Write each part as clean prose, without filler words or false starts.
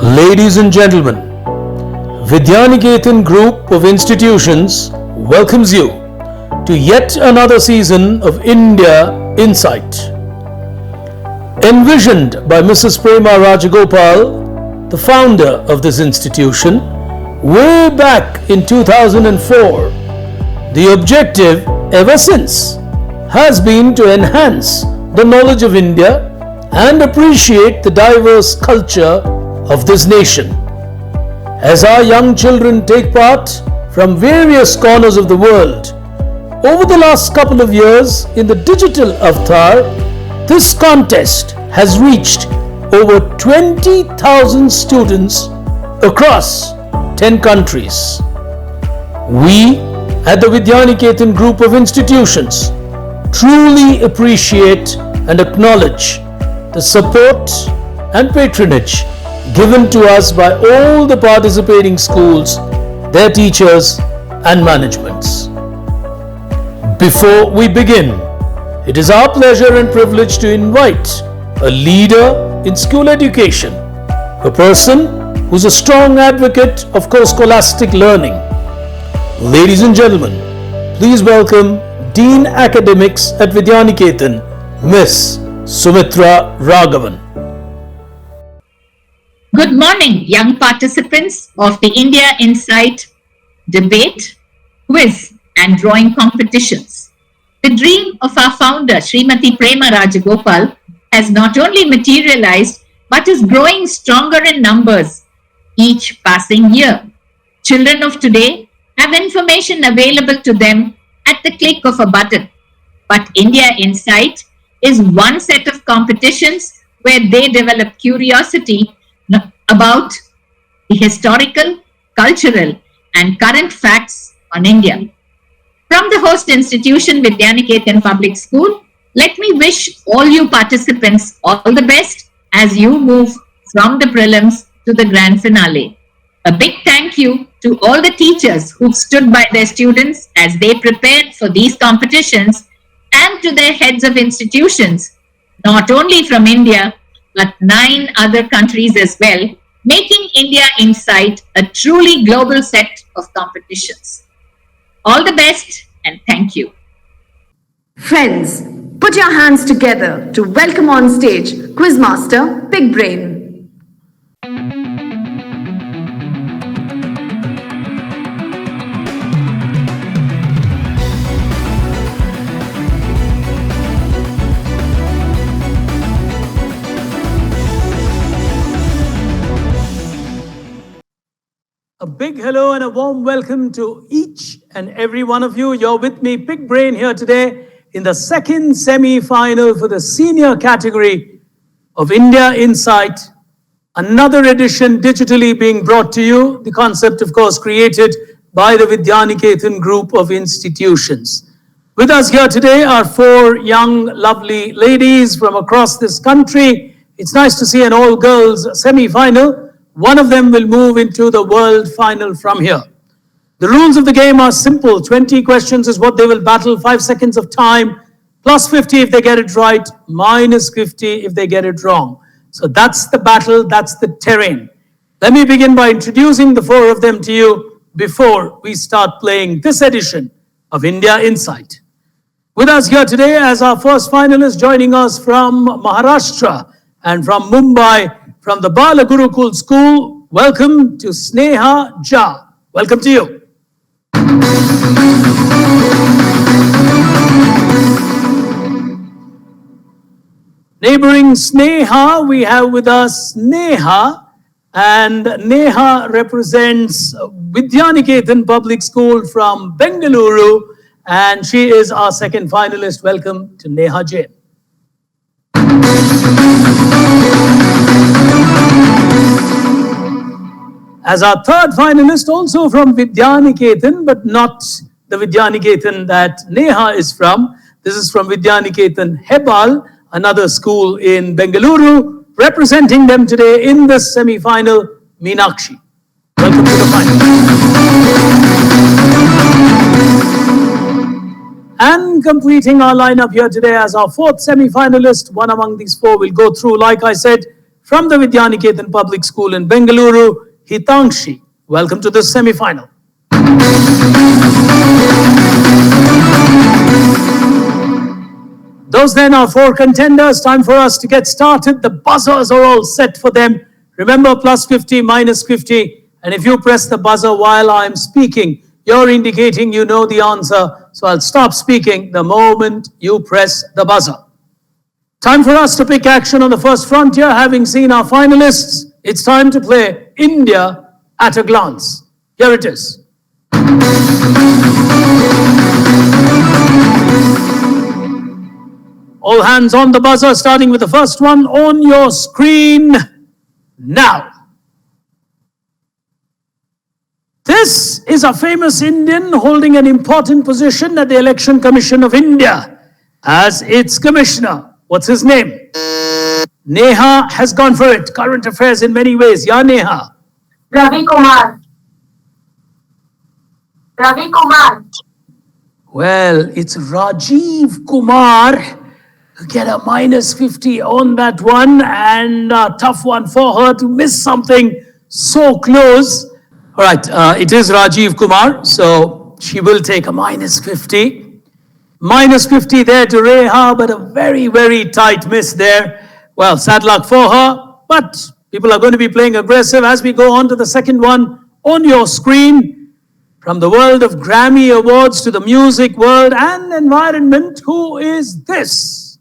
Ladies and gentlemen, Vidyaniketan Group of Institutions welcomes you to yet another season of India Insight. Envisioned by Mrs. Prema Rajagopal, the founder of this institution, way back in 2004, the objective ever since has been to enhance the knowledge of India and appreciate the diverse culture of this nation. As our young children take part from various corners of the world, over the last couple of years in the digital avatar, this contest has reached over 20,000 students across 10 countries. We at the Vidyaniketan Group of Institutions truly appreciate and acknowledge the support and patronage given to us by all the participating schools, their teachers and managements. Before we begin, it is our pleasure and privilege to invite a leader in school education, a person who's a strong advocate of co-scholastic learning. Ladies and gentlemen, please welcome Dean Academics at Vidyaniketan, Miss Sumitra Raghavan. Good morning, young participants of the India Insight debate, quiz and drawing competitions. The dream of our founder, Srimati Prema Rajagopal, has not only materialized but is growing stronger in numbers each passing year. Children of today have information available to them at the click of a button. But India Insight is one set of competitions where they develop curiosity about the historical, cultural, and current facts on India. From the host institution, Vidyaniketan Public School, let me wish all you participants all the best as you move from the prelims to the grand finale. A big thank you to all the teachers who stood by their students as they prepared for these competitions, and to their heads of institutions, not only from India, but 9 other countries as well, making India Insight a truly global set of competitions. All the best and thank you. Friends, put your hands together to welcome on stage Quizmaster Big Brain. A big hello and a warm welcome to each and every one of you. You're with me, Big Brain, here today in the second semi-final for the senior category of India Insight. Another edition digitally being brought to you. The concept, of course, created by the Vidyaniketan Group of Institutions. With us here today are 4 young, lovely ladies from across this country. It's nice to see an all-girls semi-final. One of them will move into the world final from here. The rules of the game are simple. 20 questions is what they will battle. 5 seconds of time, plus 50 if they get it right, minus 50 if they get it wrong. So that's the battle, that's the terrain. Let me begin by introducing the 4 of them to you before we start playing this edition of India Insight. With us here today as our first finalist, joining us from Maharashtra and from Mumbai, from the Bala Gurukul School, welcome to Sneha Jha. Welcome to you. Neighboring Sneha, we have with us Neha, and Neha represents Vidyaniketan Public School from Bangalore, and she is our second finalist. Welcome to Neha Jain. As our third finalist, also from Vidyaniketan, but not the Vidyaniketan that Neha is from. This is from Vidyaniketan Hebal, another school in Bengaluru. Representing them today in this semi-final, Meenakshi. Welcome to the final. And completing our lineup here today as our fourth semi-finalist, one among these 4 will go through, like I said, from the Vidyaniketan Public School in Bangalore, Hitangshi. Welcome to this semi-final. Those then are four contenders. Time for us to get started. The buzzers are all set for them. Remember, plus 50, minus 50. And if you press the buzzer while I'm speaking, you're indicating you know the answer. So I'll stop speaking the moment you press the buzzer. Time for us to pick action on the first frontier. Having seen our finalists, it's time to play India at a glance. Here it is. All hands on the buzzer, starting with the first one on your screen now. This is a famous Indian holding an important position at the Election Commission of India as its commissioner. What's his name? Neha has gone for it. Current affairs in many ways. Yeah, Neha. Ravi Kumar. Ravi Kumar. Well, it's Rajiv Kumar. Get a minus 50 on that one, and a tough one for her to miss something so close. All right, it is Rajiv Kumar, so she will take a minus 50. Minus 50 there to Reha, but a very, very tight miss there. Well, sad luck for her, but people are going to be playing aggressive as we go on to the second one on your screen. From the world of Grammy Awards to the music world and environment, who is this?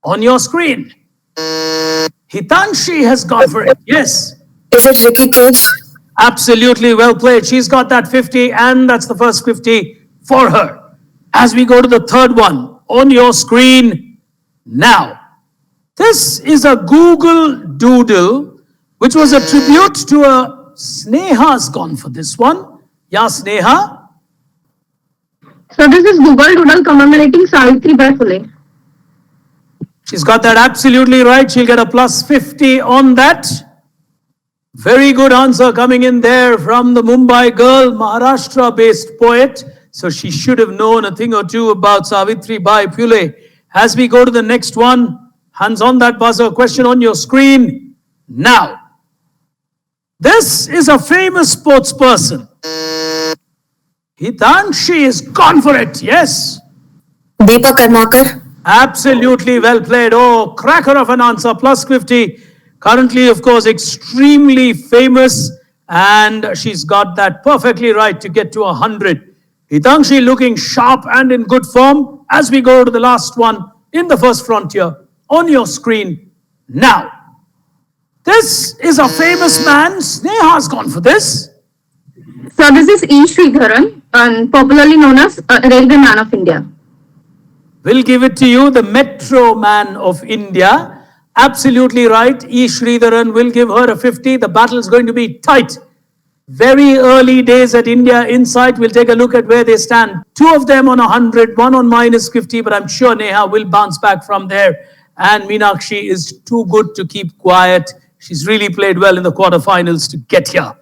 On your screen. Hitanshi has gone for it. Yes. Is it Ricky Cruz? Absolutely well played. She's got that 50, and that's the first 50 for her. As we go to the third one on your screen now. This is a Google Doodle, which was a tribute to a Sneha's gone for this one. Yeah, Sneha. So this is Google Doodle commemorating Savitribai Phule. She's got that absolutely right. She'll get a plus 50 on that. Very good answer coming in there from the Mumbai girl, Maharashtra-based poet. So she should have known a thing or two about Savitribai Phule. As we go to the next one, hands on that buzzer, question on your screen now. This is a famous sports person. Hitanshi is gone for it, yes. Deepak Karmakar. Absolutely well played. Oh, cracker of an answer, plus 50. Currently, of course, extremely famous, and she's got that perfectly right to get to 100. Hitangshi looking sharp and in good form as we go to the last one in the first frontier on your screen now. This is a famous man. Sneha's gone for this. So this is E. Sridharan, and popularly known as Railway Man of India. We'll give it to you, the Metro Man of India. Absolutely right. E. Sridharan will give her a 50. The battle is going to be tight. Very early days at India Insight. We'll take a look at where they stand. Two of them on 100, one on minus 50, but I'm sure Neha will bounce back from there. And Meenakshi is too good to keep quiet. She's really played well in the quarterfinals to get here.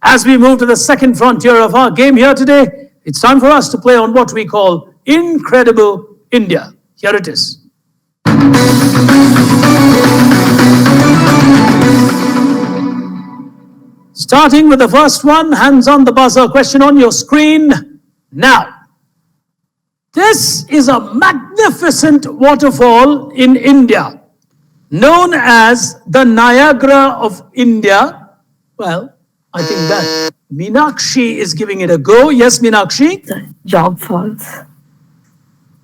As we move to the second frontier of our game here today, it's time for us to play on what we call Incredible India. Here it is. Starting with the first one, hands on the buzzer, question on your screen now. This is a magnificent waterfall in India, known as the Niagara of India. Well, I think that Meenakshi is giving it a go. Yes, Meenakshi? Jog Falls.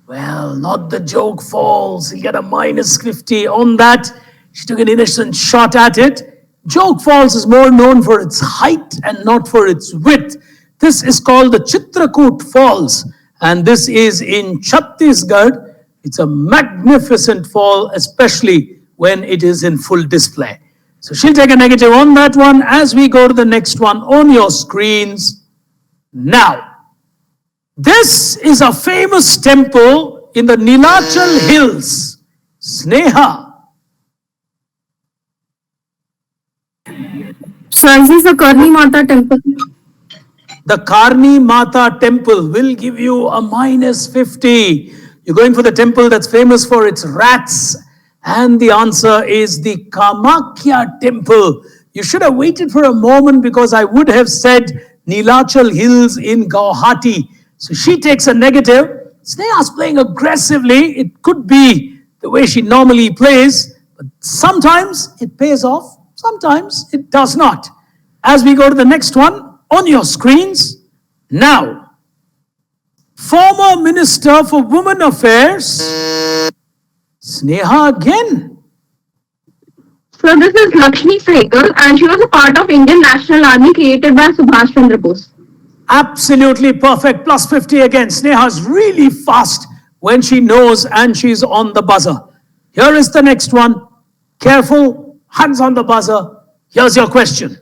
Well, not the joke falls. You get a minus 50 on that. She took an innocent shot at it. Joke Falls is more known for its height and not for its width. This is called the Chitrakoot Falls, and this is in Chhattisgarh. It's a magnificent fall, especially when it is in full display. So she'll take a negative on that one as we go to the next one on your screens now. This is a famous temple in the Nilachal Hills. Sneha. So this is the Karni Mata temple. The Karni Mata temple will give you a minus 50. You're going for the temple that's famous for its rats And the answer is the Kamakhya temple. You should have waited for a moment because I would have said Nilachal Hills in Guwahati. So she takes a negative. Sneha's playing aggressively. It could be the way she normally plays, but sometimes it pays off, sometimes it does not. As we go to the next one, on your screens, now, former Minister for Women Affairs, Sneha again. So this is Lakshmi Sehgal, and she was a part of Indian National Army created by Subhash Chandra Bose. Absolutely perfect. Plus 50 again. Sneha's really fast when she knows and she's on the buzzer. Here is the next one. Careful, hands on the buzzer. Here's your question.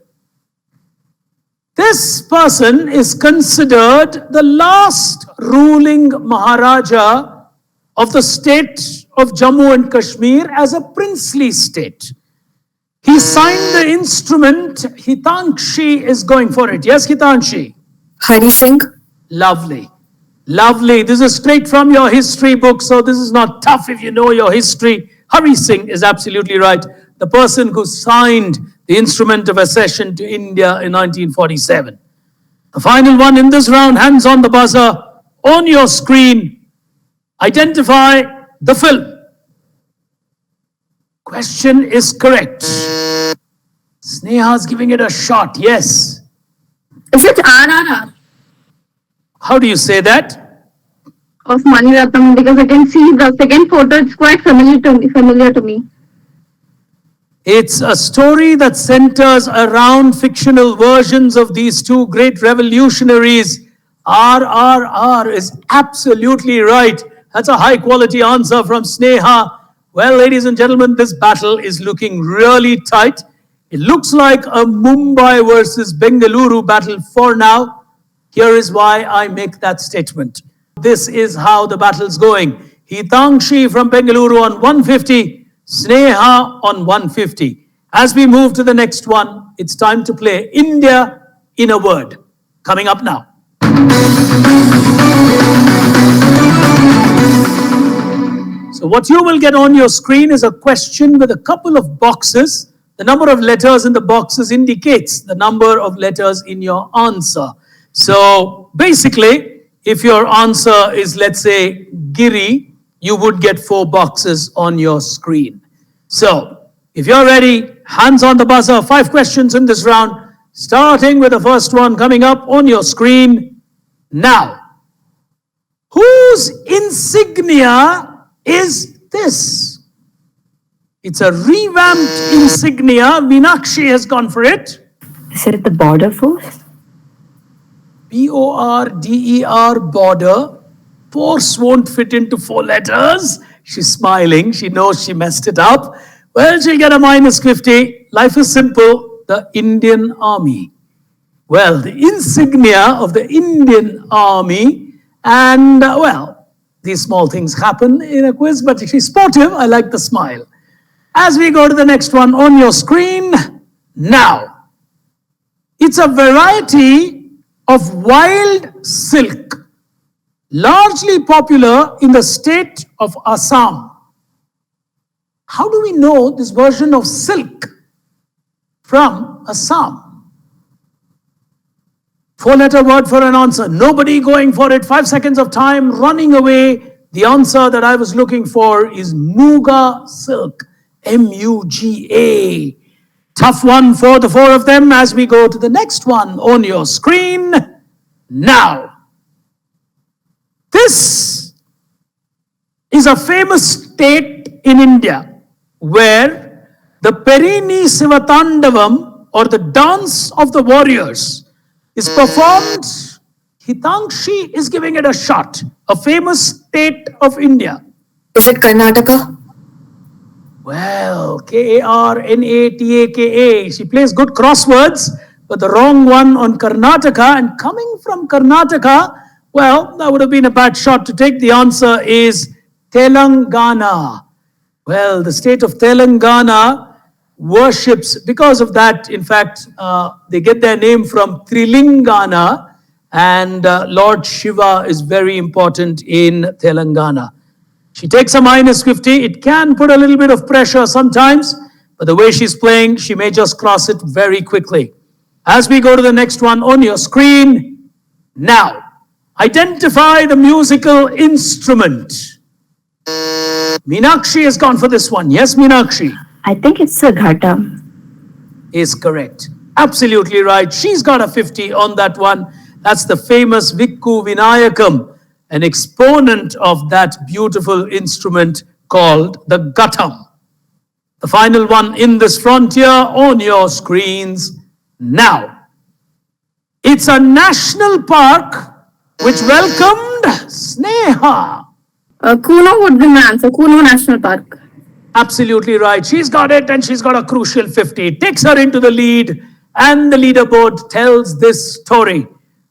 This person is considered the last ruling Maharaja of the state of Jammu and Kashmir as a princely state. He signed the instrument. Hitankshi is going for it. Yes, Hitankshi? Hari Singh. Lovely. Lovely. This is straight from your history book, so this is not tough if you know your history. Hari Singh is absolutely right. The person who signed the instrument of accession to India in 1947. The final one in this round, hands on the buzzer, on your screen. Identify the film. Question is correct. Sneha's giving it a shot. Yes. Is it RRR How do you say that? of Mani Ratnam? Because I can see the second photo, it's quite familiar to me. It's a story that centers around fictional versions of these two great revolutionaries. RRR is absolutely right. That's a high quality answer from Sneha. Well, ladies and gentlemen, this battle is looking really tight. It looks like a Mumbai versus Bengaluru battle for now. Here is why I make that statement. This is how the battle's going. Hitankshi from Bengaluru on 150, Sneha on 150. As we move to the next one, it's time to play India in a word. Coming up now. So what you will get on your screen is a question with a couple of boxes. The number of letters in the boxes indicates the number of letters in your answer. So basically, if your answer is, let's say, Giri, you would get 4 boxes on your screen. So if you're ready, hands on the buzzer, 5 questions in this round, starting with the first one coming up on your screen now. Whose insignia is this? It's a revamped insignia. Meenakshi has gone for it. Is it the border force? BORDER, border. Force won't fit into 4 letters. She's smiling. She knows she messed it up. Well, she'll get a minus 50. Life is simple. The Indian Army. Well, the insignia of the Indian Army. And, well, these small things happen in a quiz, but she's sportive. I like the smile. As we go to the next one on your screen now. It's a variety of wild silk, largely popular in the state of Assam. How do we know this version of silk from Assam? 4-letter word for an answer. Nobody going for it. 5 seconds of time running away. The answer that I was looking for is Muga silk. MUGA. Tough one for the 4 of them as we go to the next one on your screen now. This is a famous state in India where the Perini Sivatandavam, or the dance of the warriors, is performed. Hitankshi is giving it a shot. A famous state of India. Is it Karnataka? Well, Karnataka. She plays good crosswords, but the wrong one on Karnataka. And coming from Karnataka, well, that would have been a bad shot to take. The answer is Telangana. Well, the state of Telangana worships, because of that, in fact, they get their name from Trilingana, and Lord Shiva is very important in Telangana. She takes a minus 50. It can put a little bit of pressure sometimes, but the way she's playing, she may just cross it very quickly. As we go to the next one on your screen, now, identify the musical instrument. Meenakshi has gone for this one. Yes, Meenakshi? I think it's a ghata. Is correct. Absolutely right. She's got a 50 on that one. That's the famous Vikku Vinayakam, an exponent of that beautiful instrument called the ghatam. The final one in this frontier on your screens now. It's a national park which welcomed Sneha. Kuno would be my answer. Kuno National Park. Absolutely right. She's got it and she's got a crucial 50. It takes her into the lead and the leaderboard tells this story.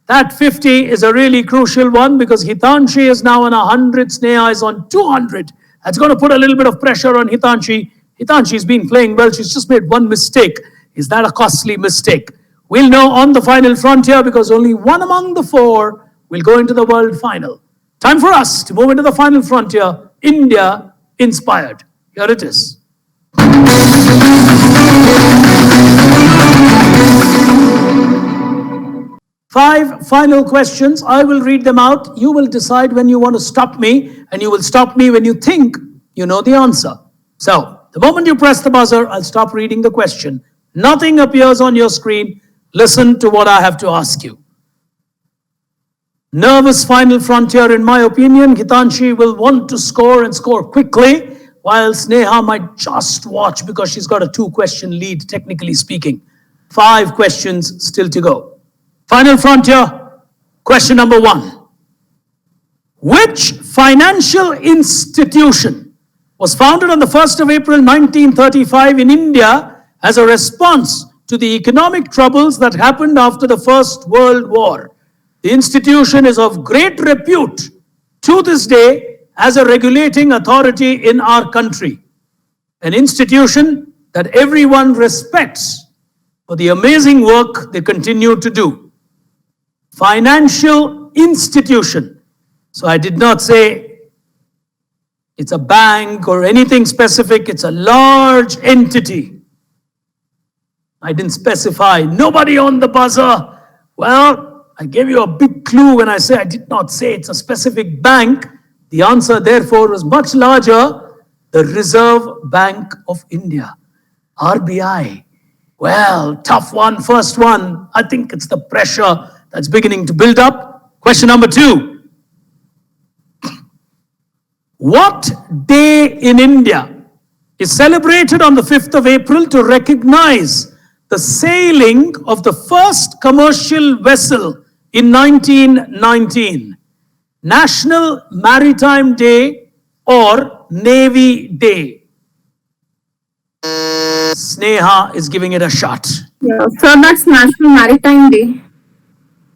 That 50 is a really crucial one because Hitanshi is now on 100, Sneha is on 200. That's going to put a little bit of pressure on Hitanshi. Hitanshi's been playing well. She's just made one mistake. Is that a costly mistake? We'll know on the final frontier because only one among the four will go into the world final. Time for us to move into the final frontier, India inspired. Here it is. 5 final questions. I will read them out. You will decide when you want to stop me, and you will stop me when you think you know the answer. So, the moment you press the buzzer, I'll stop reading the question. Nothing appears on your screen. Listen to what I have to ask you. Nervous final frontier, in my opinion. Hitanshi will want to score and score quickly, while Sneha might just watch because she's got a 2-question lead, technically speaking. 5 questions still to go. Final frontier, question number 1. Which financial institution was founded on the 1st of April 1935 in India as a response to the economic troubles that happened after the First World War? The institution is of great repute to this day as a regulating authority in our country. An institution that everyone respects for the amazing work they continue to do. Financial institution. So I did not say it's a bank or anything specific. It's a large entity. I didn't specify. Nobody on the buzzer. Well, I gave you a big clue when I say I did not say it's a specific bank. The answer, therefore, was much larger. The Reserve Bank of India, RBI. Well, tough one, first one. I think it's the pressure that's beginning to build up. Question number 2. What day in India is celebrated on the 5th of April to recognize the sailing of the first commercial vessel in 1919? National Maritime Day or Navy Day? Sneha is giving it a shot. Yeah, so that's National Maritime Day.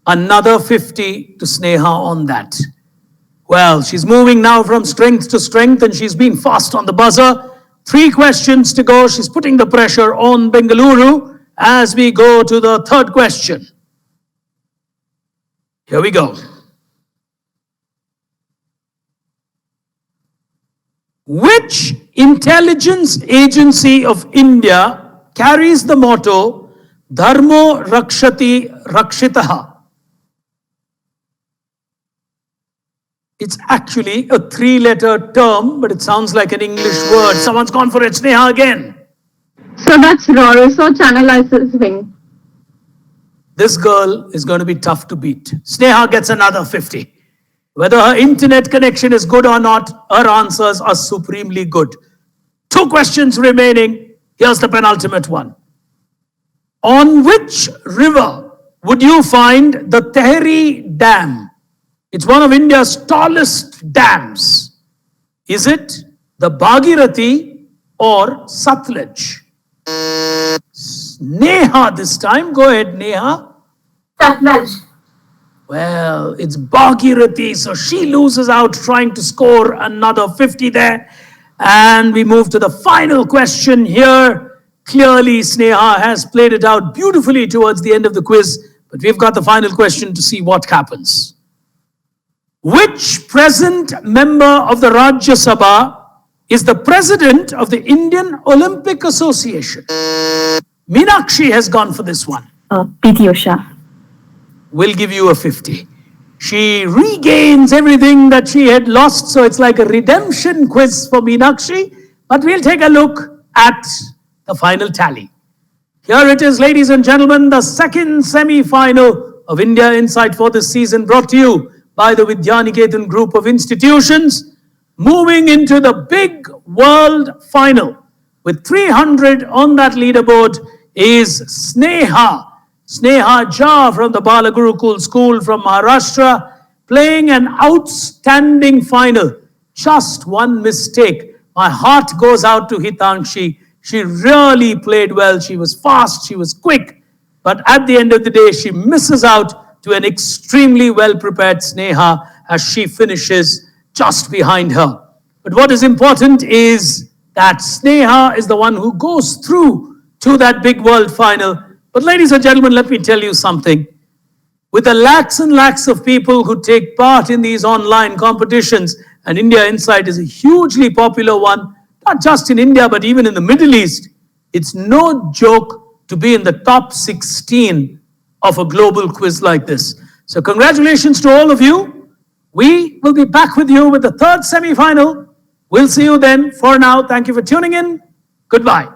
Another 50 to Sneha on that. Well, she's moving now from strength to strength and she's been fast on the buzzer. 3 questions to go. She's putting the pressure on Bengaluru as we go to the 3rd question. Here we go. Which intelligence agency of India carries the motto Dharmo Rakshati Rakshitaha? It's actually a 3-letter term, but it sounds like an English word. Someone's gone for it. Sneha again. So that's Research Analysis Wing. This girl is going to be tough to beat. Sneha gets another 50. Whether her internet connection is good or not, her answers are supremely good. 2 questions remaining. Here's the penultimate one. On which river would you find the Tehri Dam? It's one of India's tallest dams. Is it the Bhagirathi or Satluj? Neha this time. Go ahead, Neha. Satluj. Well, it's Bhagirathi, so she loses out trying to score another 50 there. And we move to the final question here. Clearly, Sneha has played it out beautifully towards the end of the quiz, but we've got the final question to see what happens. Which present member of the Rajya Sabha is the president of the Indian Olympic Association? Meenakshi has gone for this one. PT Usha. We'll give you a 50. She regains everything that she had lost, so it's like a redemption quiz for Meenakshi. But we'll take a look at the final tally. Here it is, ladies and gentlemen, the second semi-final of India Insight for this season, brought to you by the Vidyaniketan group of institutions. Moving into the big world final with 300 on that leaderboard is Sneha Jha from the Bala Gurukul School from Maharashtra, playing an outstanding final. Just one mistake. My heart goes out to Hitangshi. She really played well. She was fast, she was quick. But at the end of the day, she misses out to an extremely well-prepared Sneha as she finishes just behind her. But what is important is that Sneha is the one who goes through to that big world final. But ladies and gentlemen, let me tell you something. With the lakhs and lakhs of people who take part in these online competitions, and India Insight is a hugely popular one, not just in India, but even in the Middle East, it's no joke to be in the top 16 of a global quiz like this. So congratulations to all of you. We will be back with you with the third semi-final. We'll see you then. For now, thank you for tuning in. Goodbye.